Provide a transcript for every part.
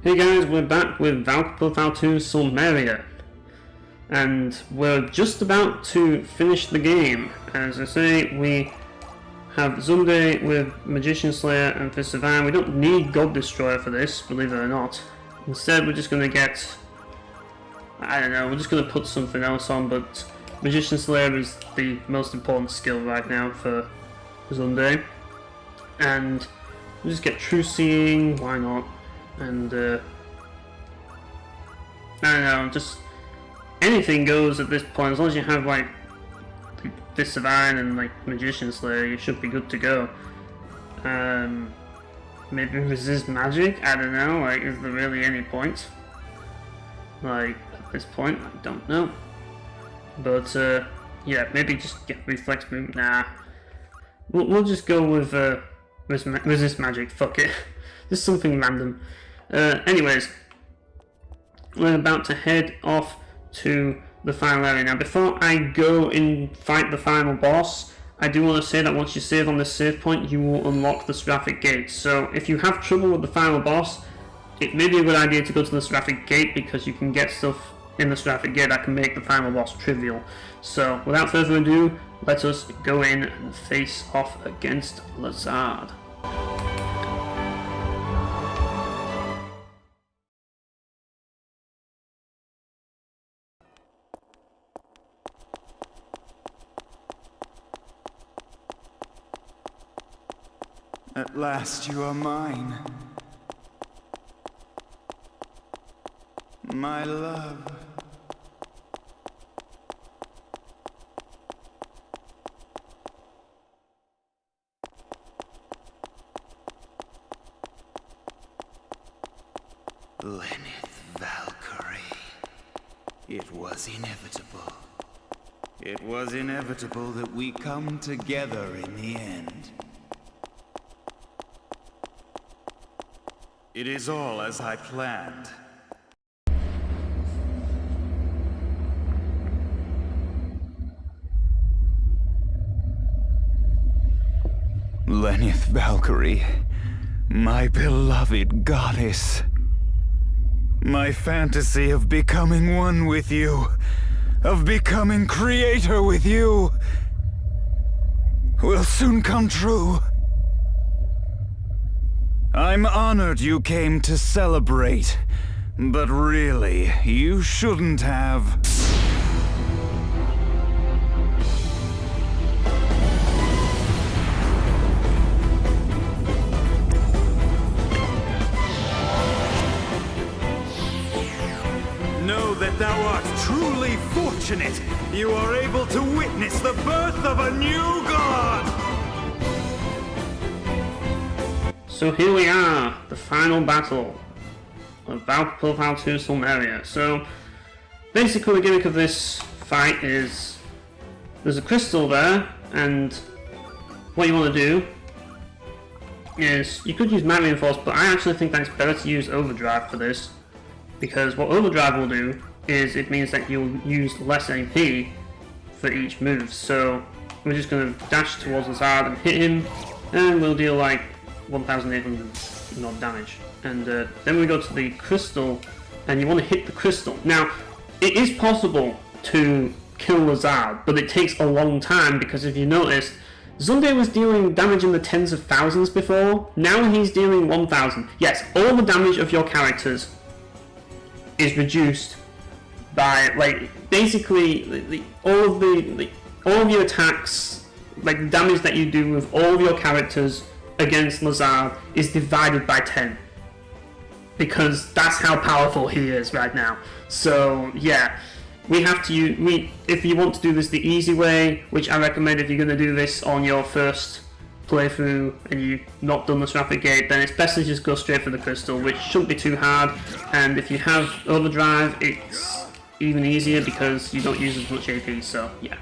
Hey guys, we're back with Valkyrie 2 Silmeria, and we're just about to finish the game. As I say, we have Zunde with Magician Slayer and Fist of Iron. We don't need God Destroyer for this, believe it or not. Instead, we're just going to get, I don't know, we're just going to put something else on, but Magician Slayer is the most important skill right now for Zunde. And we'll just get True Seeing, why not? And I don't know, just anything goes at this point. As long as you have like Fist of Iron and like Magician Slayer, you should be good to go. Maybe resist magic? I don't know, like is there really any point? Like at this point, I don't know. But yeah, maybe just get reflex move. Nah. We'll just go with resist magic, fuck it. Just something random. Anyways, we're about to head off to the final area. Now, before I go and fight the final boss, I do want to say that once you save on this save point, you will unlock the Seraphic Gate. So, if you have trouble with the final boss, it may be a good idea to go to the Seraphic Gate, because you can get stuff in the Seraphic Gate that can make the final boss trivial. So, without further ado, let us go in and face off against Lazard. At last you are mine, my love. Valkyrie. It was inevitable. It was inevitable that we come together in the end. It is all as I planned. Valkyrie, my beloved goddess. My fantasy of becoming one with you, of becoming creator with you, will soon come true. I'm honored you came to celebrate, but really, you shouldn't have. Know that thou art truly fortunate. You are able to witness the birth of a new god. So here we are, the final battle of Valkyrie 2 Silmeria. So basically the gimmick of this fight is there's a crystal there, and what you want to do is you could use Mind Reinforce, but I actually think that it's better to use Overdrive for this, because what Overdrive will do is it means that you'll use less AP for each move. So we're just going to dash towards Lazard and hit him, and we'll deal like 1,800 odd damage. And then we go to the crystal, and you want to hit the crystal. Now, it is possible to kill Lazard, but it takes a long time, because if you noticed, Zunde was dealing damage in the tens of thousands before. Now he's dealing 1,000. Yes, all the damage of your characters is reduced by, like, basically all of your attacks, like the damage that you do with all of your characters against Lazard is divided by 10, because that's how powerful he is right now. So yeah, we have to use, if you want to do this the easy way, which I recommend if you're going to do this on your first playthrough and you've not done the Seraphic Gate, then it's best to just go straight for the crystal, which shouldn't be too hard. And if you have Overdrive, it's even easier because you don't use as much AP, so yeah.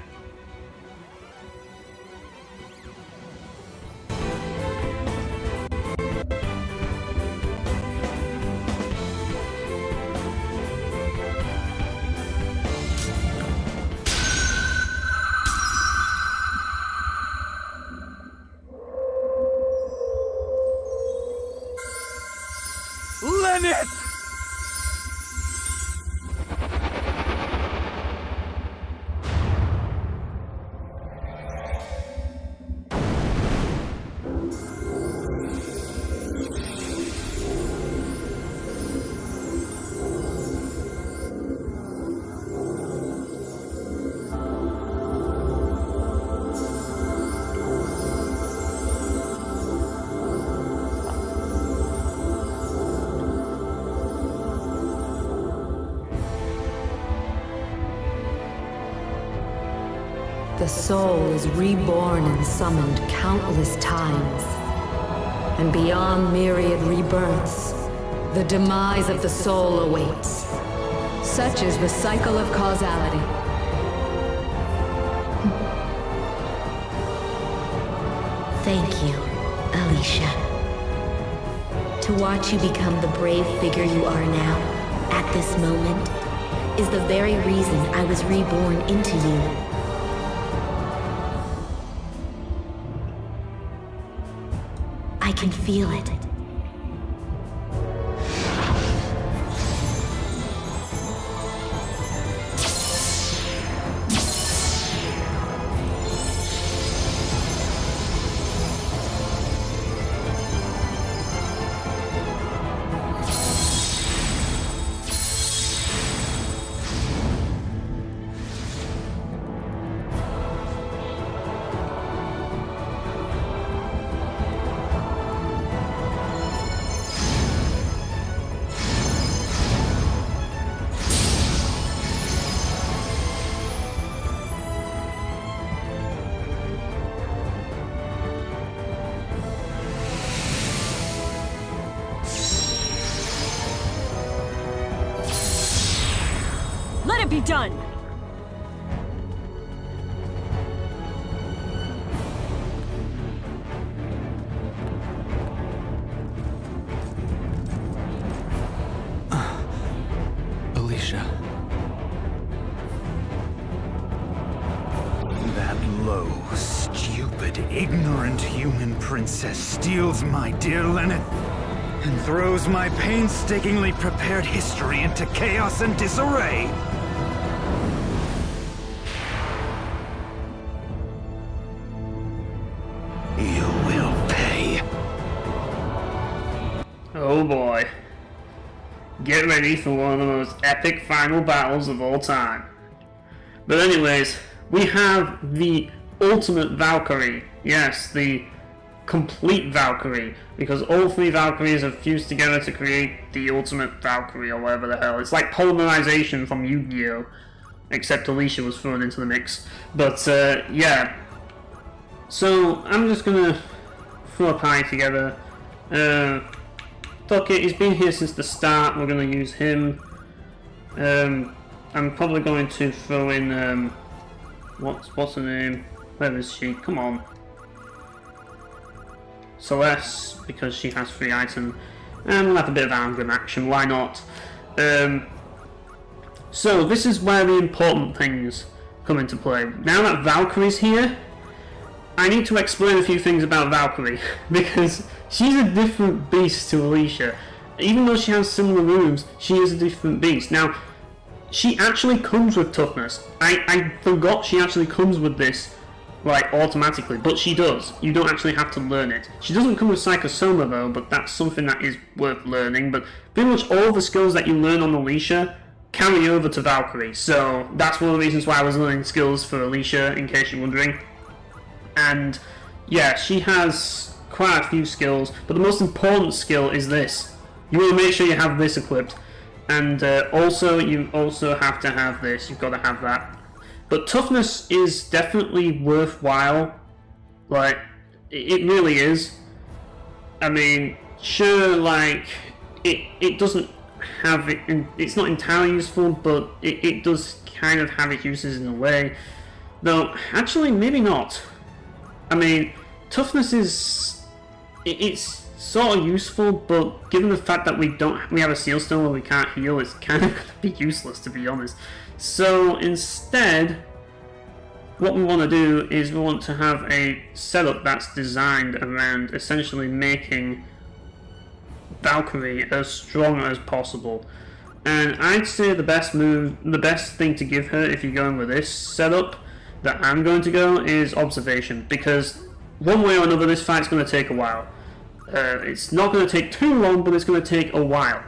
Lenneth! The soul is reborn and summoned countless times. And beyond myriad rebirths, the demise of the soul awaits. Such is the cycle of causality. Thank you, Alicia. To watch you become the brave figure you are now, at this moment, is the very reason I was reborn into you. I can feel it. Let it be done! Alicia. That low, stupid, ignorant human princess steals my dear Lennet and throws my painstakingly prepared history into chaos and disarray. You will pay. Oh boy. Get ready for one of the most epic final battles of all time. But anyways, we have the ultimate Valkyrie. Yes, the complete Valkyrie. Because all three Valkyries have fused together to create the ultimate Valkyrie, or whatever the hell. It's like polymerization from Yu-Gi-Oh! Except Alicia was thrown into the mix. But, yeah. So, I'm just gonna throw a pie together. Ducket, he's been here since the start, we're gonna use him. I'm probably going to throw in, what's her name? Where is she? Come on. Celeste, because she has free item. And we'll have a bit of Angrim action, why not? So, this is where the important things come into play. Now that Valkyrie's here, I need to explain a few things about Valkyrie, because she's a different beast to Alicia. Even though she has similar moves, she is a different beast. Now, she actually comes with toughness. I forgot she actually comes with this, like, automatically, but she does. You don't actually have to learn it. She doesn't come with Psychosoma though, but that's something that is worth learning. But pretty much all the skills that you learn on Alicia carry over to Valkyrie. So that's one of the reasons why I was learning skills for Alicia, in case you're wondering. And yeah, she has quite a few skills, but the most important skill is this. You want to make sure you have this equipped. And also, you also have to have this. You've got to have that. But toughness is definitely worthwhile. Like, it really is. I mean, sure, like, it doesn't have it, it's not entirely useful, but it does kind of have its uses in a way. Though, actually, maybe not. I mean, toughness is, it's sort of useful, but given the fact that we have a seal stone where we can't heal, it's kind of going to be useless, to be honest. So instead, what we want to do is we want to have a setup that's designed around essentially making Valkyrie as strong as possible. And I'd say the best thing to give her if you're going with this setup that I'm going to go is observation, because one way or another this fight's going to take a while. It's not going to take too long, but it's going to take a while.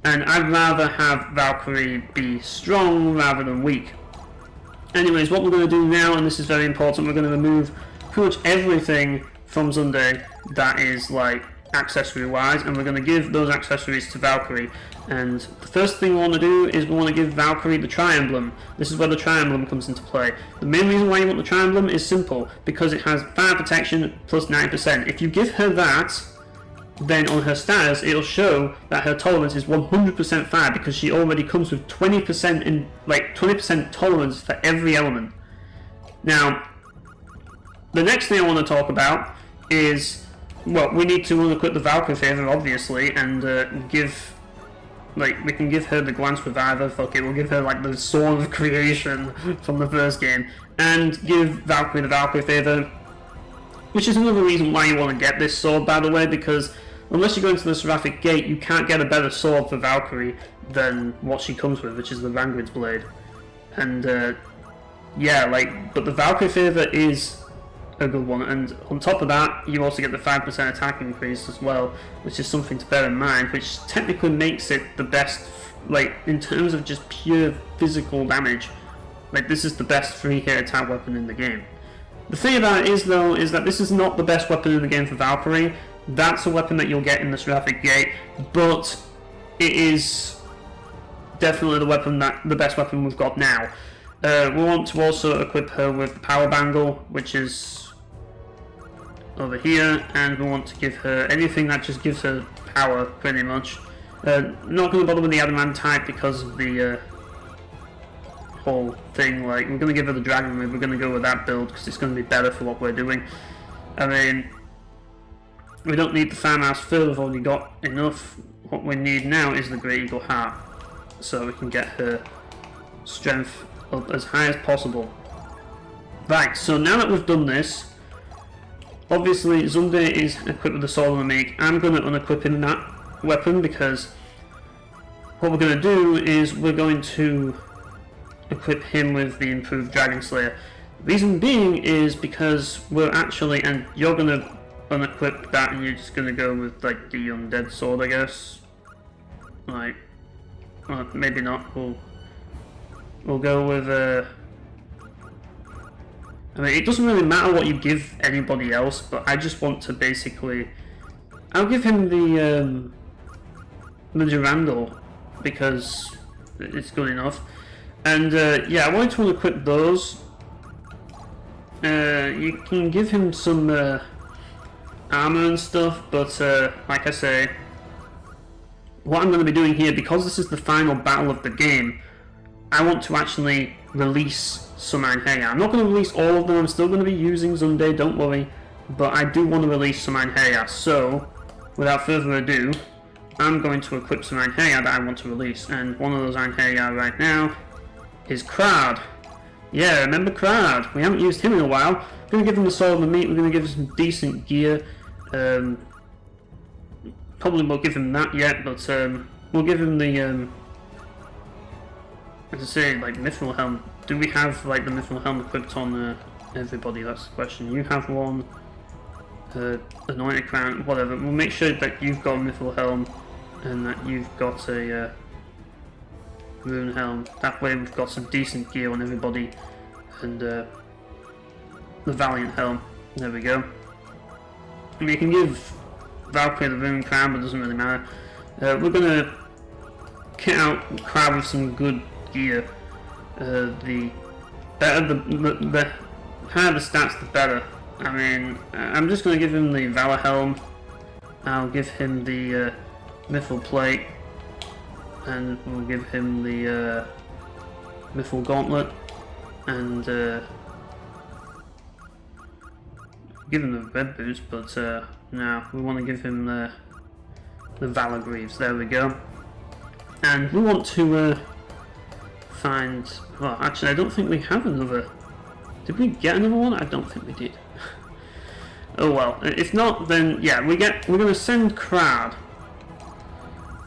And I'd rather have Valkyrie be strong rather than weak. Anyways, what we're going to do now, and this is very important, we're going to remove pretty much everything from Sunday that is, like, accessory-wise, and we're going to give those accessories to Valkyrie. And the first thing we want to do is we want to give Valkyrie the Tri-Emblem. This is where the Tri-Emblem comes into play. The main reason why you want the Tri-Emblem is simple, because it has fire protection plus 9%. If you give her that, then on her status it'll show that her tolerance is 100% fire, because she already comes with 20% tolerance for every element. Now, the next thing I want to talk about is, well, we need to unequip the Valkyrie favor, obviously, and we can give her the Glance Reviver. Fuck it, we'll give her like the Sword of Creation from the first game, and give Valkyrie the Valkyrie favor, which is another reason why you want to get this sword, by the way, because unless you go into the Seraphic Gate, you can't get a better sword for Valkyrie than what she comes with, which is the Vanguard's Blade. And yeah, but the Valkyrie favor is a good one, and on top of that, you also get the 5% attack increase as well, which is something to bear in mind, which technically makes it the best, in terms of just pure physical damage. This is the best 3-hit attack weapon in the game. The thing about it is, though, is that this is not the best weapon in the game for Valkyrie. That's a weapon that you'll get in the Seraphic Gate, but it is definitely the best weapon we've got now. We want to also equip her with the Power Bangle, which is over here, and we want to give her anything that just gives her power, pretty much. Not going to bother with the Adamantite because of the whole thing. We're going to give her the Dragon Move. We're going to go with that build because it's going to be better for what we're doing. I mean, we don't need the Farmhouse Fill, we've already got enough. What we need now is the Great Eagle Heart, so we can get her strength up as high as possible. Right, so now that we've done this, obviously Zunde is equipped with the Sword of the Meek. I'm going to unequip him that weapon, because what we're going to do is we're going to equip him with the improved Dragon Slayer. Reason being is because we're actually, and you're going to unequip that, and you're just going to go with the Undead Sword, I guess. Maybe not. We'll go with I mean, it doesn't really matter what you give anybody else, but I just want to basically, I'll give him the Durandal, because it's good enough. And yeah, I wanted to equip those. You can give him some armor and stuff, but like I say, what I'm going to be doing here, because this is the final battle of the game, I want to actually release Summon Heya. I'm not going to release all of them, I'm still going to be using Zunde, don't worry, but I do want to release Summon Heya. So, without further ado, I'm going to equip Summon Heya that I want to release, and one of those Heya right now is Krad. Yeah, remember Krad? We haven't used him in a while. We're going to give him the Sword of the Meat, we're going to give him some decent gear. Probably won't give him that yet, but we'll give him the, as I say, Mithril Helm. Do we have, the Mithril Helm equipped on everybody? That's the question. You have one, Anointed Crown, whatever. We'll make sure that you've got a Mithril Helm, and that you've got a Rune Helm. That way we've got some decent gear on everybody, and the Valiant Helm. There we go. I mean, you can give Valkyrie the Rune Crown, but it doesn't really matter. We're gonna kit out Krad with some good gear. The better the higher the stats, the better. I mean, I'm just gonna give him the Valor Helm. I'll give him the Mithril Plate, and we'll give him the Mithril Gauntlet, and give him the Red Boots, but no, we want to give him the Valor Greaves. There we go. And we want to find, well, actually I don't think we have another. Did we get another one? I don't think we did. Oh well, if not, then yeah, we're going to send Krad,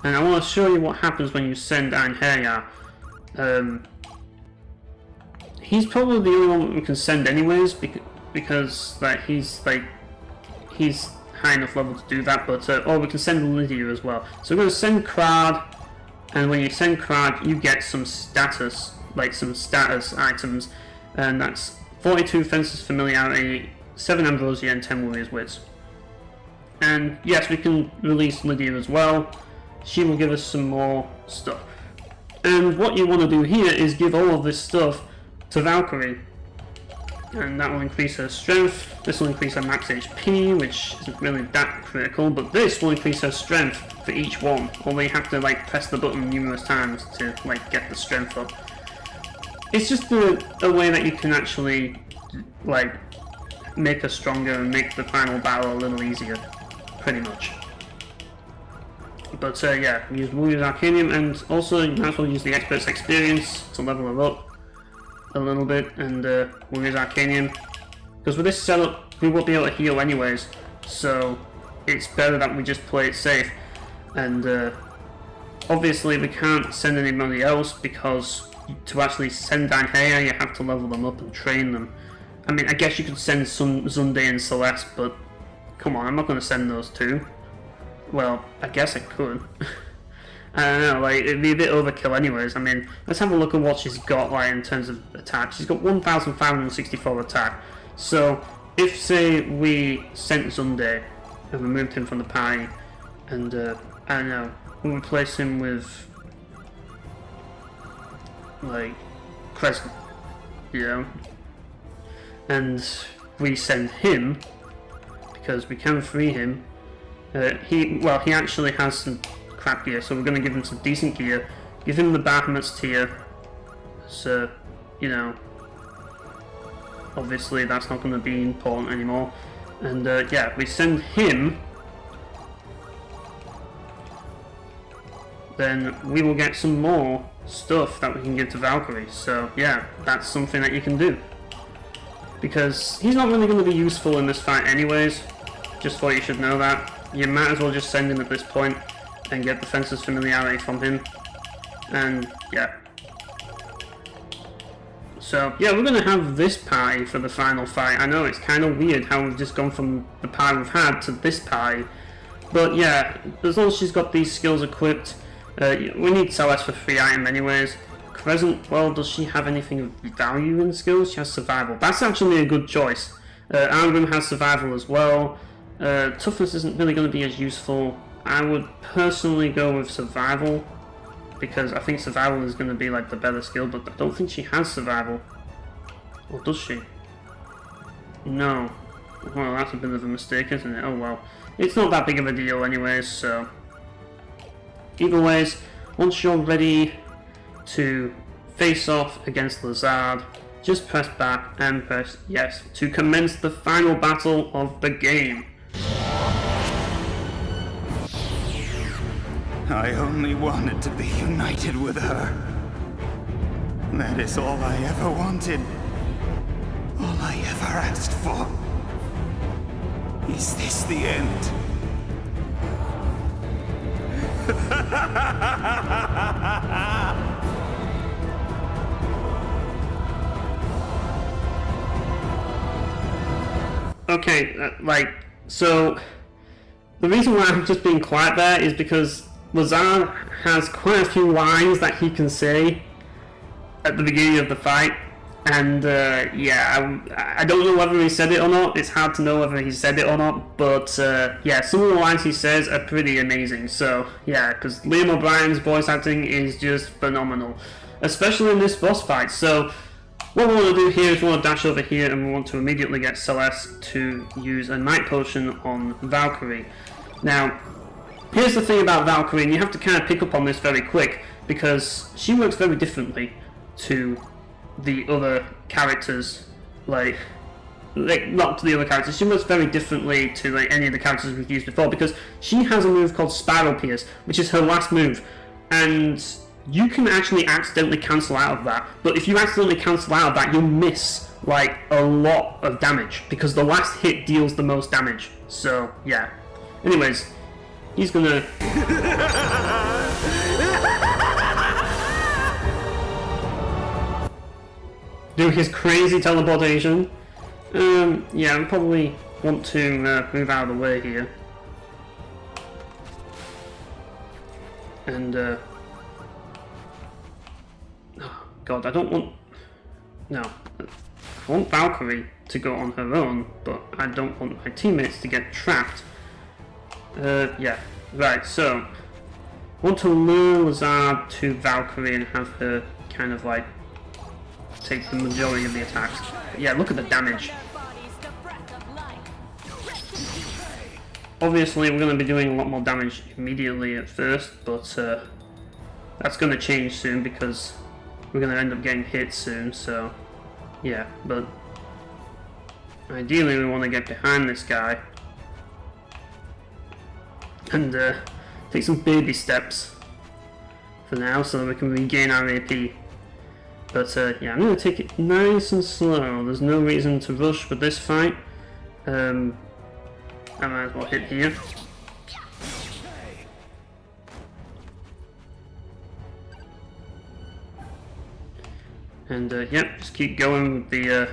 and I want to show you what happens when you send Einherjar. He's probably the only one that we can send anyways, because he's high enough level to do that, but or we can send Lydia as well. So we're going to send Krad, and when you send Krad, you get some status, some status items, and that's 42 Fences Familiarity, 7 Ambrosia, and 10 Warrior's Wits. And yes, we can release Lydia as well. She will give us some more stuff. And what you want to do here is give all of this stuff to Valkyrie. And that will increase her strength. This will increase her max HP, which isn't really that critical, but this will increase her strength for each one. Although you have to like press the button numerous times to like get the strength up. It's just a way that you can actually like make her stronger and make the final battle a little easier, pretty much. But yeah, use Warrior's Arcanium, and also you might as well use the Expert's Experience to level her up a little bit, and Warrior's Arcanium, because with this setup we won't be able to heal anyways, so it's better that we just play it safe. And obviously we can't send anybody else, because to actually send Dynhea you have to level them up and train them. I mean, I guess you could send some Zunde and Celeste, but come on, I'm not going to send those two. Well, I guess I could. I don't know, like, it'd be a bit overkill anyways. I mean, let's have a look at what she's got, like, in terms of attack. She's got 1,564 attack. So, if, say, we sent Zunde and removed him from the party, and, I don't know, we replace him with, like, Crescent, you know? And we send him, because we can free him. He actually has some crap gear, so we're going to give him some decent gear. Give him the Bahamut's tier. So, you know, obviously that's not going to be important anymore. And yeah, we send him. Then we will get some more stuff that we can give to Valkyrie. So yeah, that's something that you can do. Because he's not really going to be useful in this fight anyways. Just thought you should know that. You might as well just send him at this point and get Defense's Familiarity from him. And yeah. So yeah, we're going to have this party for the final fight. I know it's kind of weird how we've just gone from the party we've had to this party. But yeah, as long as she's got these skills equipped, we need Celeste for free item anyways. Crescent, well, does she have anything of value in skills? She has survival. That's actually a good choice. Arngrim has survival as well. Toughness isn't really going to be as useful. I would personally go with survival, because I think survival is going to be like the better skill, but I don't think she has survival. Or does she? No. Well, that's a bit of a mistake, isn't it? Oh well. It's not that big of a deal anyways, so... Either ways, once you're ready to face off against Lazard, just press back and press yes to commence the final battle of the game. I only wanted to be united with her. That is all I ever wanted. All I ever asked for. Is this the end? Okay, so the reason why I'm just being quiet there is because Lazard has quite a few lines that he can say at the beginning of the fight, and yeah, I don't know whether he said it or not. It's hard to know whether he said it or not, but yeah, some of the lines he says are pretty amazing. So yeah, because Liam O'Brien's voice acting is just phenomenal, especially in this boss fight. So what we want to do here is we want to dash over here and we want to immediately get Celeste to use a Night Potion on Valkyrie. Now, here's the thing about Valkyrie, and you have to kind of pick up on this very quick, because she works very differently to the other characters, like not to the other characters, she works very differently to like any of the characters we've used before, because she has a move called Spiral Pierce, which is her last move, and you can actually accidentally cancel out of that, but if you accidentally cancel out of that, you'll miss like a lot of damage, because the last hit deals the most damage. So yeah, anyways, he's gonna do his crazy teleportation. Yeah, I probably want to move out of the way here. And, oh god, I don't want... No. I want Valkyrie to go on her own, but I don't want my teammates to get trapped Yeah. Right, so... I want to lure Lazard to Valkyrie and have her kind of like take the majority of the attacks. But yeah, look at the damage. Obviously, we're going to be doing a lot more damage immediately at first, but that's going to change soon because we're going to end up getting hit soon, so yeah, but ideally we want to get behind this guy and take some baby steps for now so that we can regain our AP. But yeah, I'm going to take it nice and slow. There's no reason to rush with this fight. I might as well hit here. And yep, just keep going with the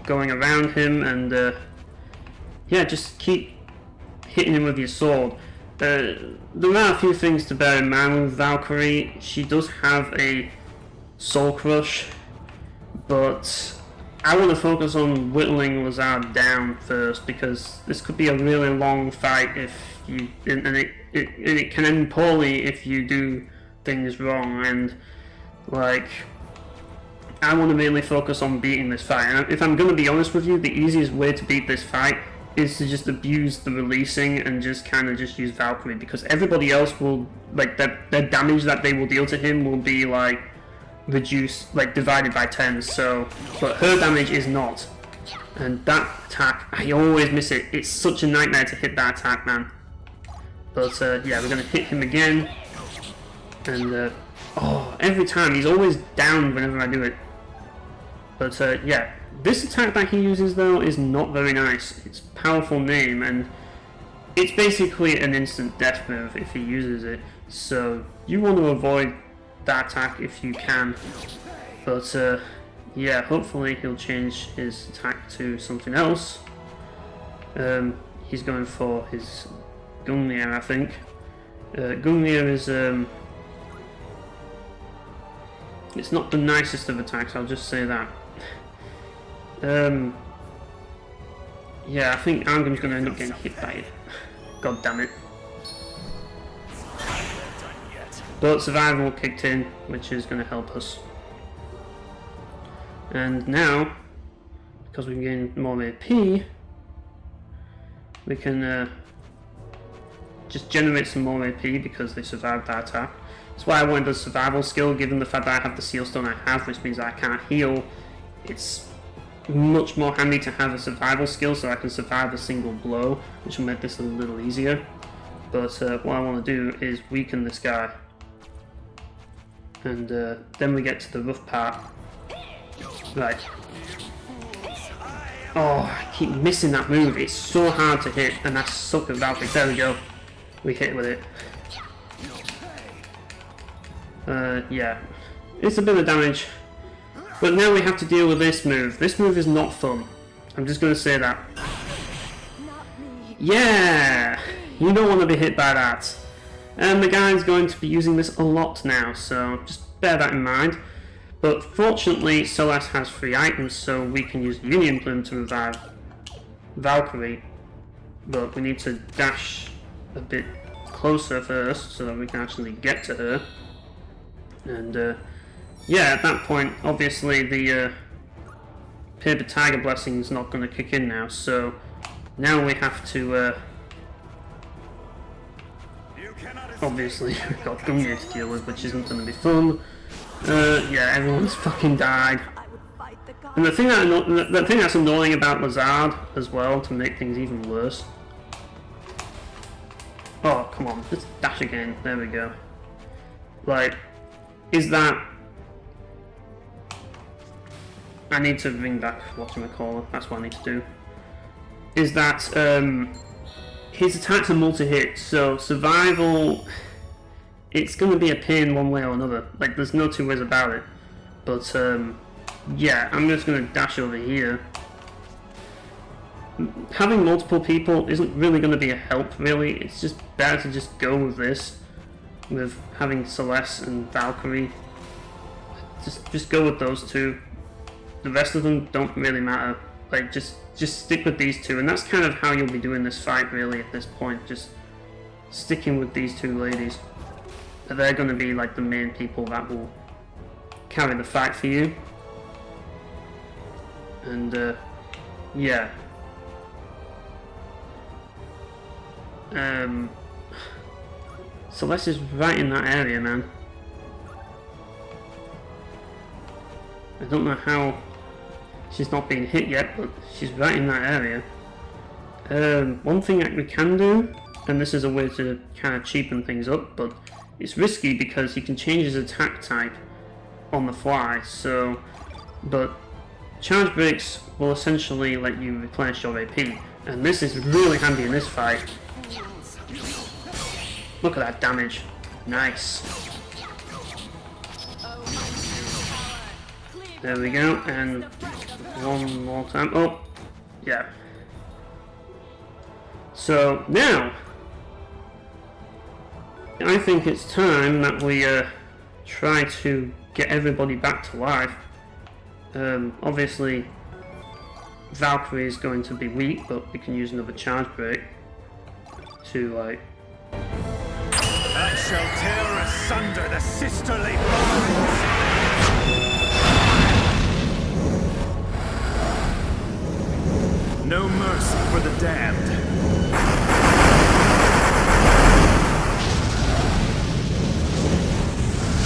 going around him, and yeah, just keep hitting him with your sword. There are a few things to bear in mind with Valkyrie. She does have a soul crush, but I want to focus on whittling Lazard down first, because this could be a really long fight if you and it can end poorly if you do things wrong. And like, I want to mainly focus on beating this fight. And if I'm going to be honest with you, the easiest way to beat this fight is to just abuse the releasing and just kind of just use Valkyrie, because everybody else will, like, the damage that they will deal to him will be like reduced, like divided by 10. So, but her damage is not, and that attack, I always miss it. It's such a nightmare to hit that attack, man. But yeah, we're gonna hit him again, and oh, every time he's always down whenever I do it. But yeah, this attack that he uses though is not very nice. It's powerful name, and it's basically an instant death move if he uses it. So you want to avoid that attack if you can. But yeah, hopefully he'll change his attack to something else. He's going for his Gungnir, I think. Gungnir is it's not the nicest of attacks, I'll just say that. Yeah, I think Arngrim's going to end up getting hit by it. God damn it. But survival kicked in, which is going to help us. And now, because we can gain more AP, we can just generate some more AP because they survived that attack. That's why I wanted the survival skill, given the fact that I have the seal stone I have, which means I can't heal. It's much more handy to have a survival skill so I can survive a single blow, which will make this a little easier. But what I want to do is weaken this guy. And then we get to the rough part. Right. Oh, I keep missing that move. It's so hard to hit, and I suck at Valkyrie. There we go. We hit with it. Yeah. It's a bit of damage. But now we have to deal with this move. This move is not fun. I'm just going to say that. Yeah! You don't want to be hit by that. And the guy's going to be using this a lot now, so just bear that in mind. But fortunately, Celeste has 3 items, so we can use Union Plume to revive Valkyrie. But we need to dash a bit closer first, so that we can actually get to her. And yeah, at that point, obviously the Paper Tiger Blessing is not going to kick in now, so now we have to obviously we've got Gungnir to deal with, which isn't going to be fun. Yeah, everyone's fucking died. And the thing that's annoying about Lazard as well, to make things even worse. Oh, come on, let's dash again. There we go. Like, is that I need to bring back whatchamacallit, that's what I need to do. Is that his attacks are multi-hit, so survival, it's going to be a pain one way or another. Like, there's no two ways about it. But yeah, I'm just going to dash over here. Having multiple people isn't really going to be a help, really. It's just better to just go with this, with having Celeste and Valkyrie. Just go with those two. The rest of them don't really matter. Like, just stick with these two, and that's kind of how you'll be doing this fight, really, at this point. Just sticking with these two ladies. They're going to be, like, the main people that will carry the fight for you. And, yeah. Celeste is right in that area, man. I don't know how she's not being hit yet, but she's right in that area. One thing that we can do, and this is a way to kind of cheapen things up, but it's risky because he can change his attack type on the fly, so... But charge breaks will essentially let you replenish your AP, and this is really handy in this fight. Look at that damage. Nice. There we go, and one more time. Oh, yeah. So now, I think it's time that we try to get everybody back to life. Obviously, Valkyrie is going to be weak, but we can use another charge break to like. I shall tear asunder the sisterly bonds. No mercy for the damned.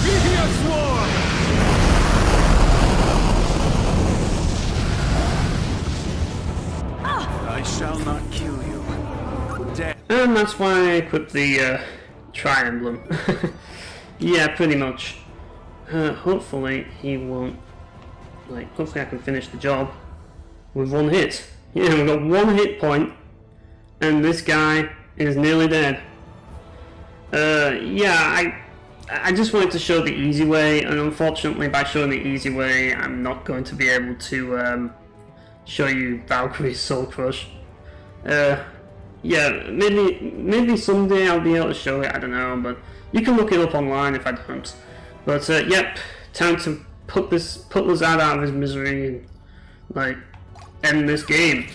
Devious war! I shall not kill you. Death. And that's why I equipped the tri-emblem. Yeah, pretty much. Hopefully he won't... Like, hopefully I can finish the job with one hit. Yeah, we've got one hit point, and this guy is nearly dead. Yeah, I just wanted to show the easy way, and unfortunately by showing the easy way, I'm not going to be able to show you Valkyrie's Soul Crush. Yeah, maybe someday I'll be able to show it, I don't know, but you can look it up online if I don't. But yep, time to put Lazard out of his misery and like end this game.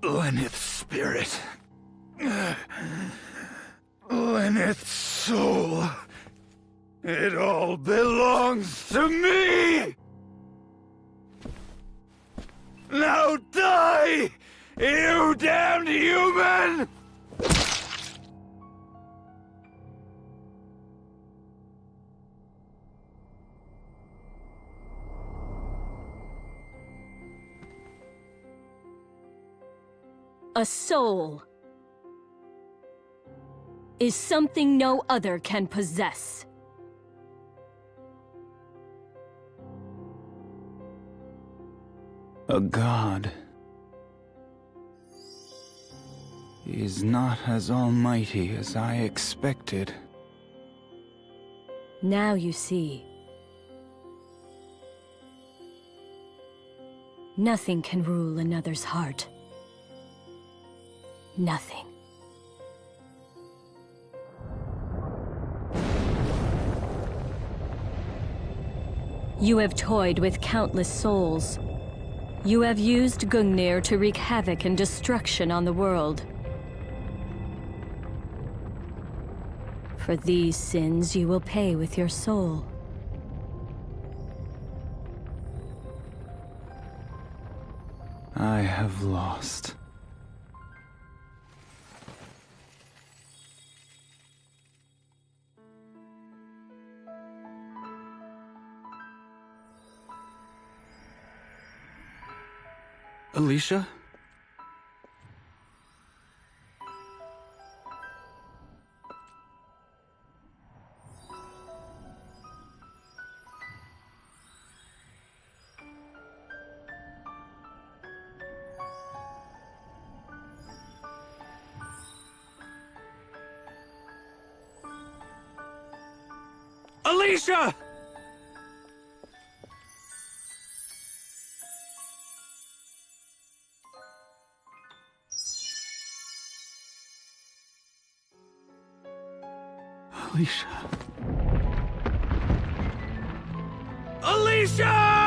Lyneth's spirit. Lyneth's soul. It all belongs to me! Now die, you damned human! A soul is something no other can possess. A god is not as almighty as I expected. Now you see. Nothing can rule another's heart. Nothing. You have toyed with countless souls. You have used Gungnir to wreak havoc and destruction on the world. For these sins you will pay with your soul. I have lost. Alicia? Alicia! Alicia. Alicia!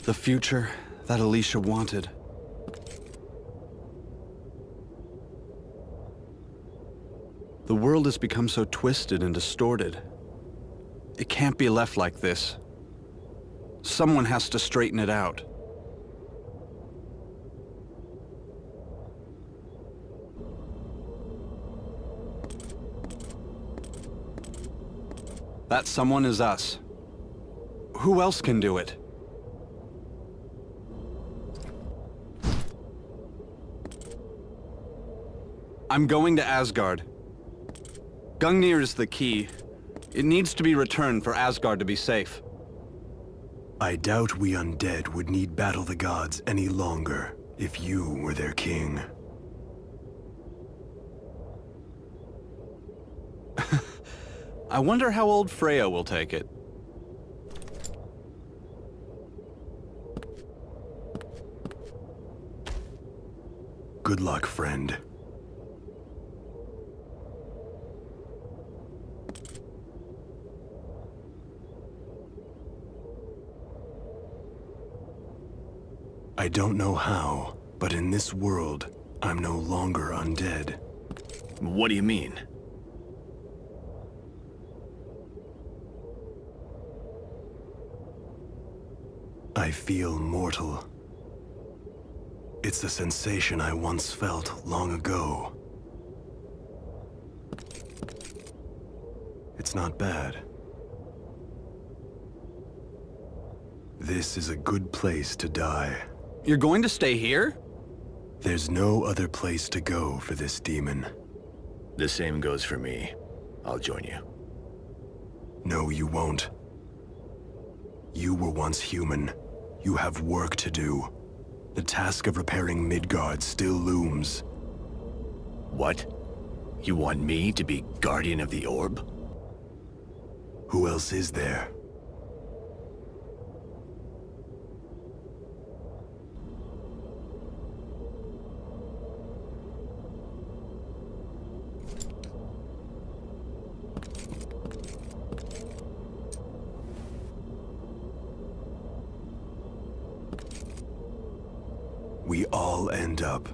The future that Alicia wanted. The world has become so twisted and distorted. It can't be left like this. Someone has to straighten it out. That someone is us. Who else can do it? I'm going to Asgard. Gungnir is the key. It needs to be returned for Asgard to be safe. I doubt we undead would need battle the gods any longer if you were their king. I wonder how old Freya will take it. Good luck, friend. I don't know how, but in this world, I'm no longer undead. What do you mean? I feel mortal. It's a sensation I once felt long ago. It's not bad. This is a good place to die. You're going to stay here? There's no other place to go for this demon. The same goes for me. I'll join you. No, you won't. You were once human. You have work to do. The task of repairing Midgard still looms. What? You want me to be Guardian of the Orb? Who else is there? We all end up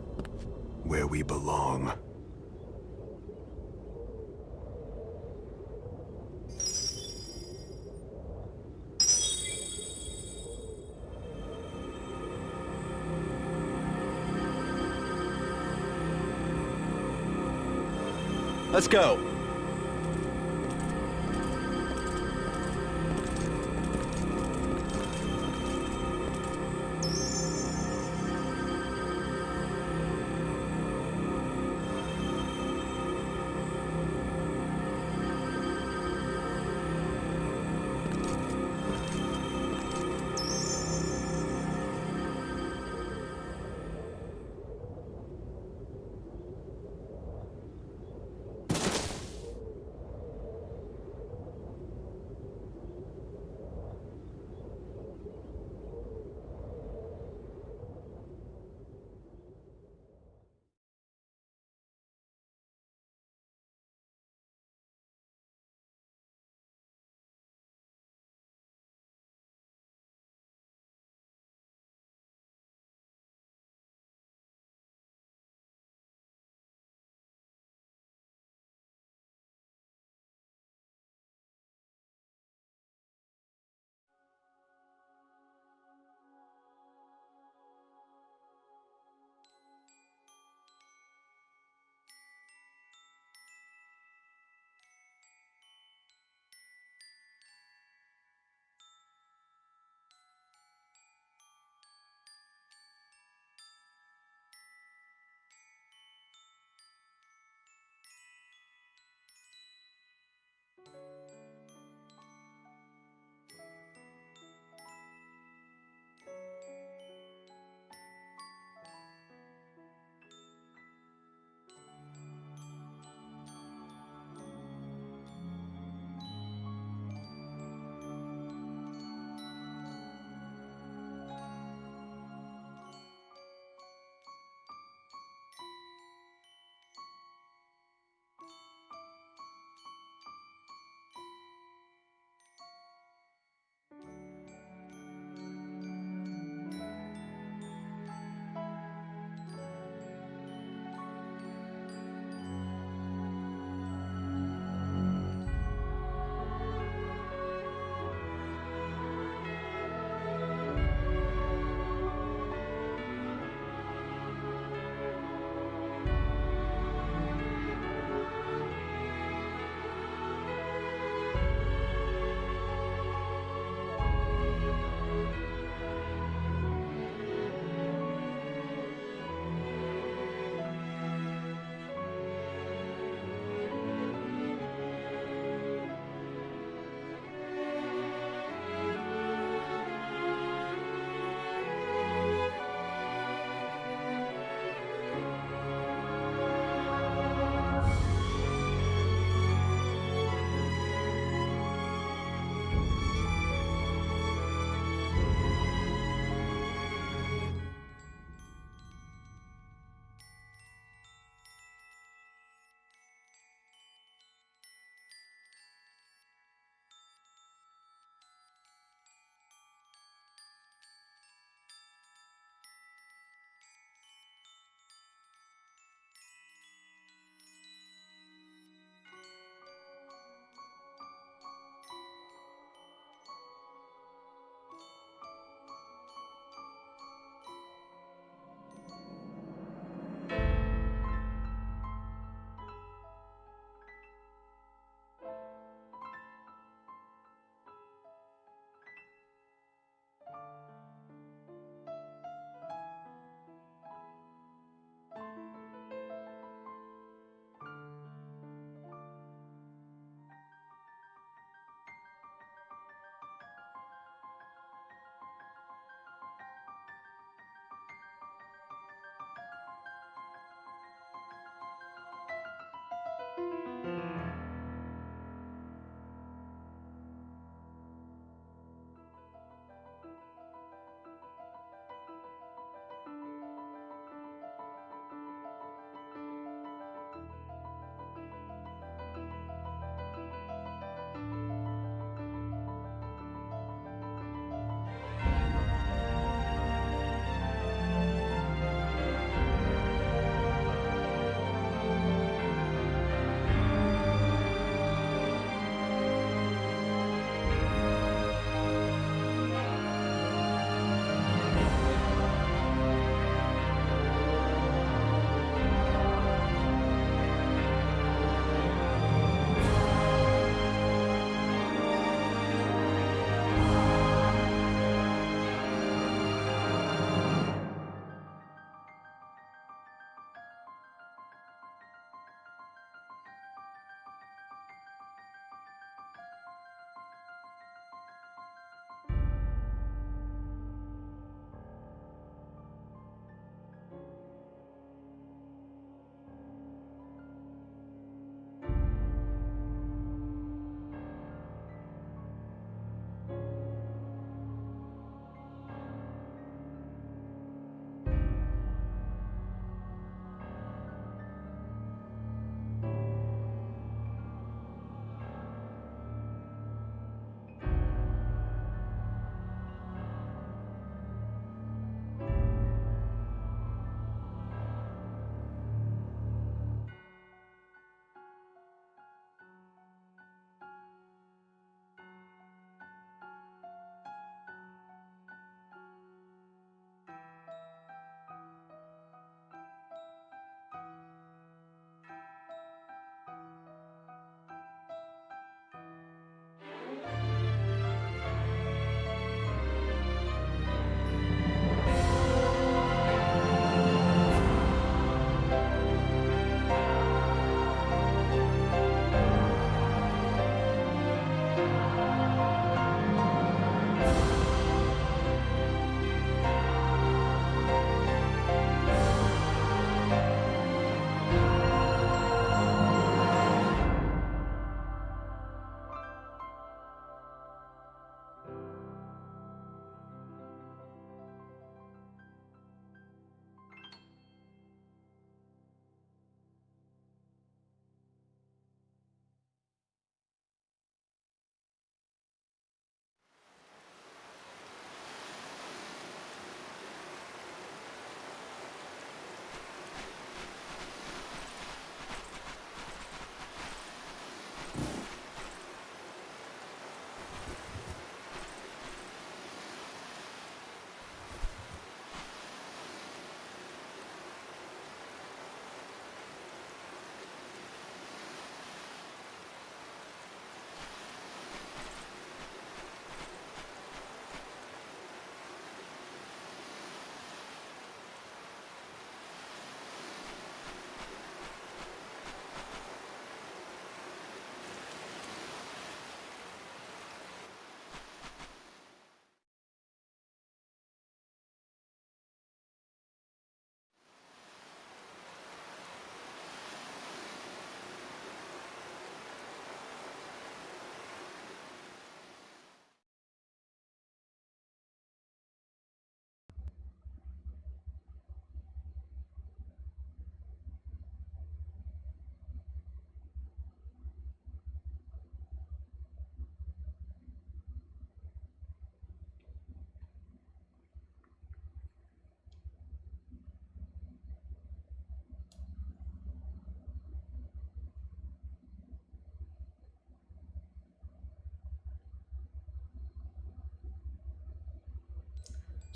where we belong. Let's go.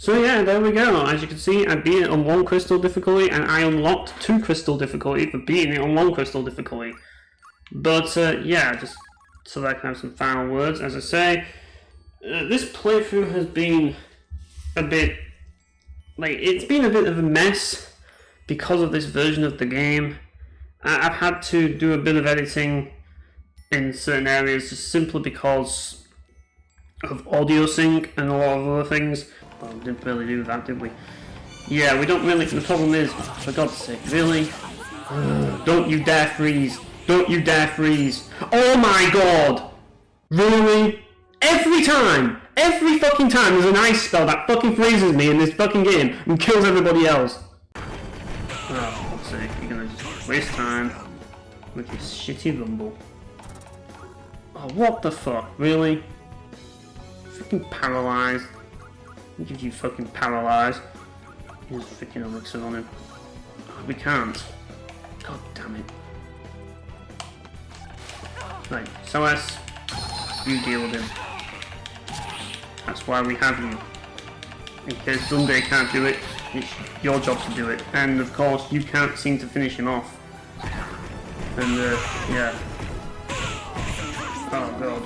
So yeah, there we go. As you can see, I beat it on 1 crystal difficulty, and I unlocked 2 crystal difficulty for beating it on 1 crystal difficulty. But yeah, just so that I can have some final words. As I say, this playthrough has been a bit, like, it's been a bit of a mess because of this version of the game. I've had to do a bit of editing in certain areas just simply because of audio sync and a lot of other things. Well, we didn't really do that, did we? Yeah, we don't really. The problem is, for God's sake, really? Don't you dare freeze! Don't you dare freeze! Oh my God! Really? Every time! Every fucking time there's an ice spell that fucking freezes me in this fucking game and kills everybody else. Oh, for God's sake, you're gonna just waste time with your shitty rumble. Oh, what the fuck? Really? Freaking paralyzed. I'll give you fucking paralyzed. Here's freaking elixir on him. Oh, we can't. God damn it. Right, SOS, you deal with him. That's why we have you. In case Sunday can't do it, it's your job to do it. And of course, you can't seem to finish him off. And yeah. Oh God.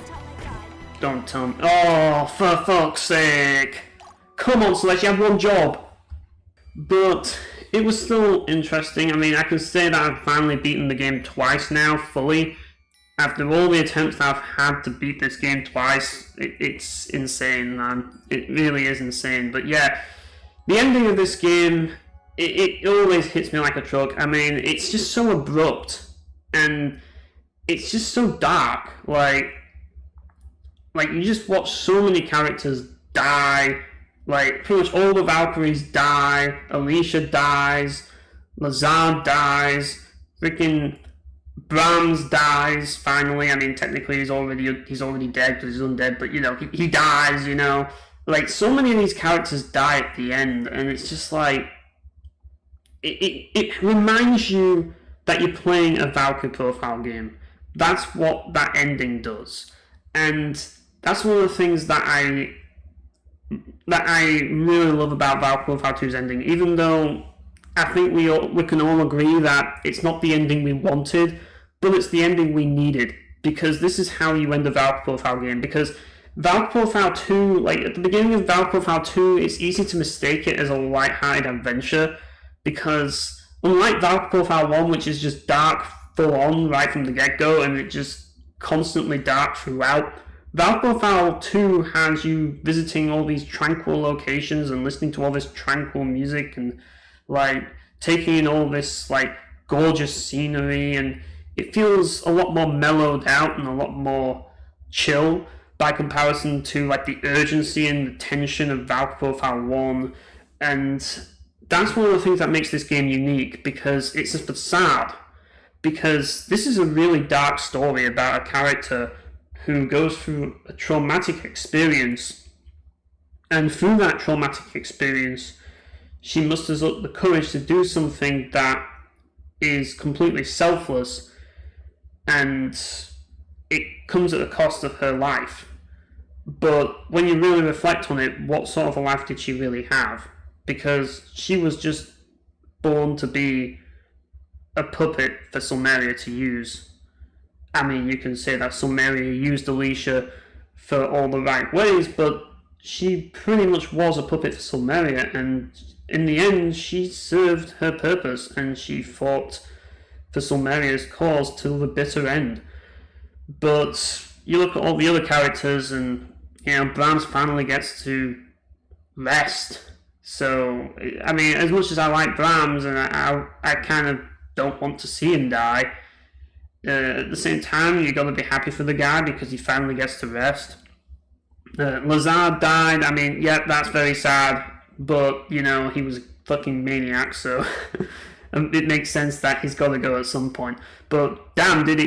Don't tell me. Oh, for fuck's sake! Come on, Celeste, you have one job! But it was still interesting. I mean, I can say that I've finally beaten the game twice now, fully. After all the attempts that I've had to beat this game twice, it's insane, man. It really is insane. But yeah, the ending of this game, it always hits me like a truck. I mean, it's just so abrupt, and it's just so dark. Like you just watch so many characters die. Like, pretty much all the Valkyries die, Alicia dies, Lazard dies, freaking Brahms dies, finally. I mean, technically he's already dead because he's undead, but, you know, he dies, you know. Like, so many of these characters die at the end, and it's just like, it reminds you that you're playing a Valkyrie profile game. That's what that ending does. And that's one of the things that I really love about Valkyrie Profile 2's ending, even though I think we can all agree that it's not the ending we wanted, but it's the ending we needed, because this is how you end a Valkyrie Profile game. Because Valkyrie Profile 2, like at the beginning of Valkyrie Profile 2, it's easy to mistake it as a light-hearted adventure, because unlike Valkyrie Profile 1, which is just dark full on right from the get-go, and it just constantly dark throughout, Valkyrie Profile 2 has you visiting all these tranquil locations and listening to all this tranquil music and like taking in all this like gorgeous scenery, and it feels a lot more mellowed out and a lot more chill by comparison to like the urgency and the tension of Valkyrie Profile 1. And that's one of the things that makes this game unique, because it's a facade, because this is a really dark story about a character who goes through a traumatic experience, and through that traumatic experience she musters up the courage to do something that is completely selfless, and it comes at the cost of her life. But when you really reflect on it, what sort of a life did she really have? Because she was just born to be a puppet for Silmeria to use. I mean, you can say that Silmeria used Alicia for all the right ways, but she pretty much was a puppet for Silmeria, and in the end, she served her purpose, and she fought for Silmeria's cause till the bitter end. But you look at all the other characters, and, you know, Brahms finally gets to rest. So, I mean, as much as I like Brahms, and I kind of don't want to see him die, at the same time, you gotta be happy for the guy because he finally gets to rest. Lazard died. I mean, yeah, that's very sad, but, you know, he was a fucking maniac, so it makes sense that he's gotta go at some point. But damn, did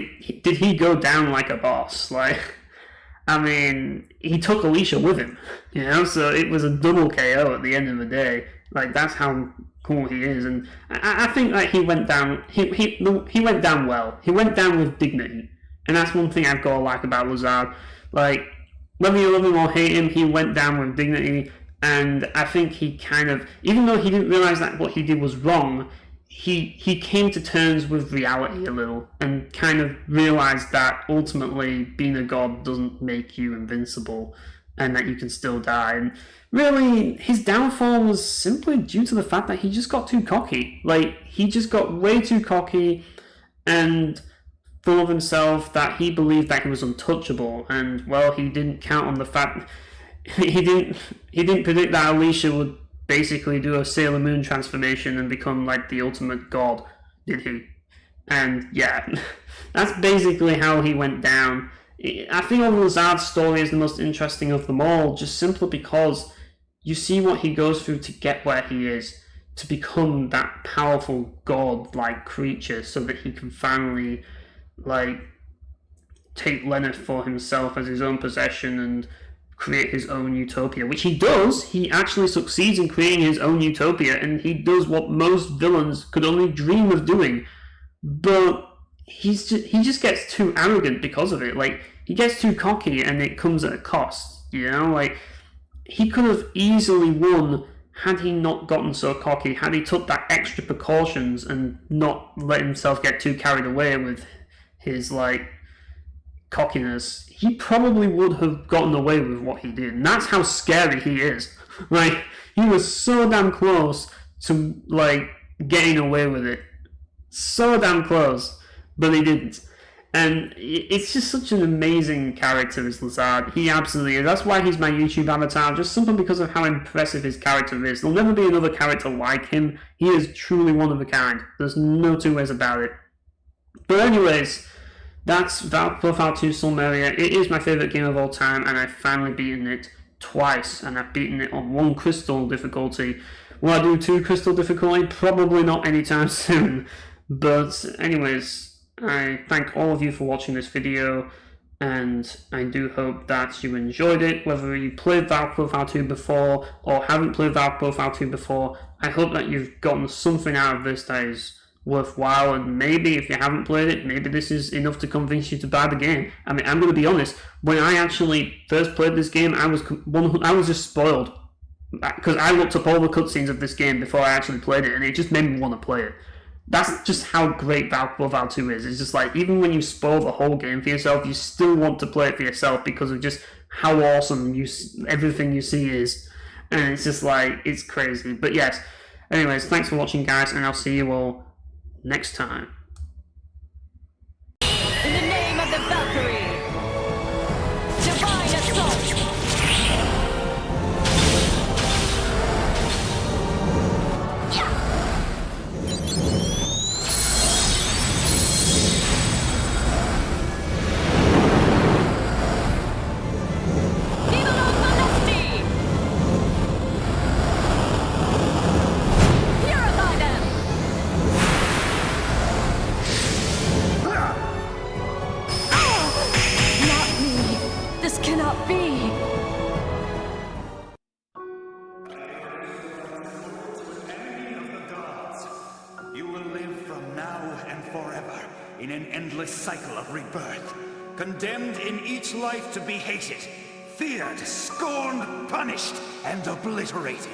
he go down like a boss? Like, I mean, he took Alicia with him, you know, so it was a double KO at the end of the day. Like, that's how cool he is, and I think that he went down. He went down well. He went down with dignity, and that's one thing I've got to like about Lazard. Like, whether you love him or hate him, he went down with dignity, And I think he kind of, even though he didn't realize that what he did was wrong, he came to terms with reality a little and kind of realized that ultimately being a god doesn't make you invincible and that you can still die. And really, his downfall was simply due to the fact that he just got too cocky. Like, he just got way too cocky and full of himself that he believed that he was untouchable. And, well, he didn't count on the fact... He didn't predict that Alicia would basically do a Sailor Moon transformation and become like the ultimate god, did he? And yeah, that's basically how he went down. I think Lazard's story is the most interesting of them all, just simply because you see what he goes through to get where he is, to become that powerful god-like creature, so that he can finally like take Lenneth for himself as his own possession and create his own utopia, which he does. He actually succeeds in creating his own utopia, and he does what most villains could only dream of doing. But he just gets too arrogant because of it. Like, he gets too cocky, and it comes at a cost. You know, like, he could have easily won had he not gotten so cocky, had he took that extra precautions and not let himself get too carried away with his like cockiness. He probably would have gotten away with what he did, and that's how scary he is. Like, he was so damn close to like getting away with it, so damn close, but he didn't. And it's just such an amazing character, is Lazard. He absolutely is. That's why he's my YouTube avatar, just simply because of how impressive his character is. There'll never be another character like him. He is truly one of a kind. There's no two ways about it. But anyways, that's Valkyrie 2 Silmeria. It is my favourite game of all time, and I've finally beaten it twice, and I've beaten it on 1 crystal difficulty. Will I do 2 crystal difficulty? Probably not anytime soon. But anyways, I thank all of you for watching this video, and I do hope that you enjoyed it. Whether you played Valkyrie 2 before or haven't played Valkyrie 2 before, I hope that you've gotten something out of this that is worthwhile, and maybe if you haven't played it, maybe this is enough to convince you to buy the game. I mean, I'm going to be honest, when I actually first played this game, I was just spoiled, because I looked up all the cutscenes of this game before I actually played it, and it just made me want to play it. That's just how great Valkyrie 2 is. It's just like, even when you spoil the whole game for yourself, you still want to play it for yourself because of just how awesome everything you see is. And it's just like, it's crazy. But yes, anyways, thanks for watching, guys, and I'll see you all next time. In the name of the Valkyrie! Divine Assault! Nibelung Valesti! Purify them! Not me! This cannot be! You will live from now and forever in an endless cycle of rebirth, condemned in each life to be hated, feared, scorned, punished, and obliterated.